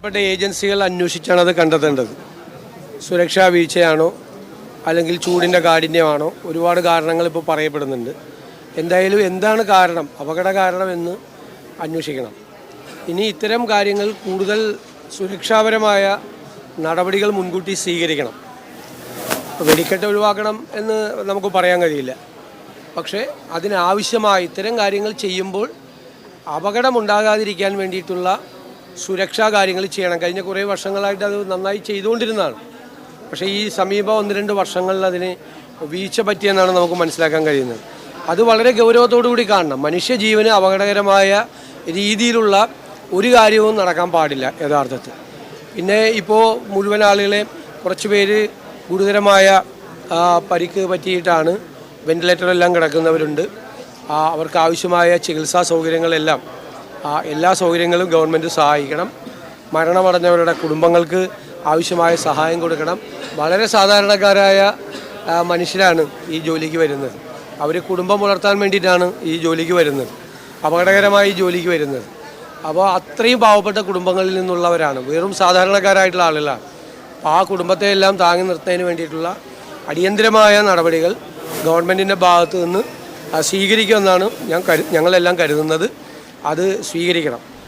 ബന്ധപ്പെട്ട ഏജൻസികൾ അന്വേഷിച്ചാണ് അത് കണ്ടെത്തേണ്ടത്. സുരക്ഷാ വീഴ്ചയാണോ അല്ലെങ്കിൽ ചൂടിൻ്റെ കാഠിന്യമാണോ? ഒരുപാട് കാരണങ്ങൾ ഇപ്പോൾ പറയപ്പെടുന്നുണ്ട്. എന്തായാലും എന്താണ് കാരണം, അപകട കാരണമെന്ന് അന്വേഷിക്കണം. ഇനി ഇത്തരം കാര്യങ്ങൾ കൂടുതൽ സുരക്ഷാപരമായ നടപടികൾ മുൻകൂട്ടി സ്വീകരിക്കണം. വെടിക്കെട്ട് ഒഴിവാക്കണം എന്ന് നമുക്ക് പറയാൻ കഴിയില്ല. പക്ഷേ അതിനാവശ്യമായ ഇത്തരം കാര്യങ്ങൾ ചെയ്യുമ്പോൾ അപകടമുണ്ടാകാതിരിക്കാൻ വേണ്ടിയിട്ടുള്ള സുരക്ഷാ കാര്യങ്ങൾ ചെയ്യണം. കഴിഞ്ഞ കുറേ വർഷങ്ങളായിട്ട് അത് നന്നായി ചെയ്തുകൊണ്ടിരുന്നതാണ്. പക്ഷേ ഈ സമീപ 1-2 വർഷങ്ങളിൽ അതിന് വീഴ്ച പറ്റിയെന്നാണ് നമുക്ക് മനസ്സിലാക്കാൻ കഴിയുന്നത്. അത് വളരെ ഗൗരവത്തോടുകൂടി കാണണം. മനുഷ്യജീവന് അപകടകരമായ രീതിയിലുള്ള ഒരു കാര്യവും നടക്കാൻ പാടില്ല യഥാർത്ഥത്തിൽ. പിന്നെ ഇപ്പോൾ മുഴുവൻ ആളുകളെ കുറച്ച് പേര് ഗുരുതരമായ പരിക്ക് പറ്റിയിട്ടാണ് വെന്റിലേറ്ററെല്ലാം കിടക്കുന്നവരുണ്ട്. അവർക്ക് ആവശ്യമായ ചികിത്സാ സൗകര്യങ്ങളെല്ലാം എല്ലാ സൗകര്യങ്ങളും ഗവൺമെൻറ് സഹായിക്കണം. മരണമടഞ്ഞവരുടെ കുടുംബങ്ങൾക്ക് ആവശ്യമായ സഹായം കൊടുക്കണം. വളരെ സാധാരണക്കാരായ മനുഷ്യരാണ് ഈ ജോലിക്ക് വരുന്നത്. അവർ കുടുംബം പുലർത്താൻ വേണ്ടിയിട്ടാണ് ഈ ജോലിക്ക് വരുന്നത്, അപകടകരമായി ഈ ജോലിക്ക് വരുന്നത്. അപ്പോൾ അത്രയും പാവപ്പെട്ട കുടുംബങ്ങളിൽ നിന്നുള്ളവരാണ്, വെറും സാധാരണക്കാരായിട്ടുള്ള ആളുകളാണ്. അപ്പോൾ ആ കുടുംബത്തെ എല്ലാം താങ്ങി നിർത്തുന്നതിന് വേണ്ടിയിട്ടുള്ള അടിയന്തരമായ നടപടികൾ ഗവൺമെൻറ്റിൻ്റെ ഭാഗത്തു നിന്ന് സ്വീകരിക്കുമെന്നാണ് ഞങ്ങളെല്ലാം കരുതുന്നത്. അത് സ്വീകരിക്കണം.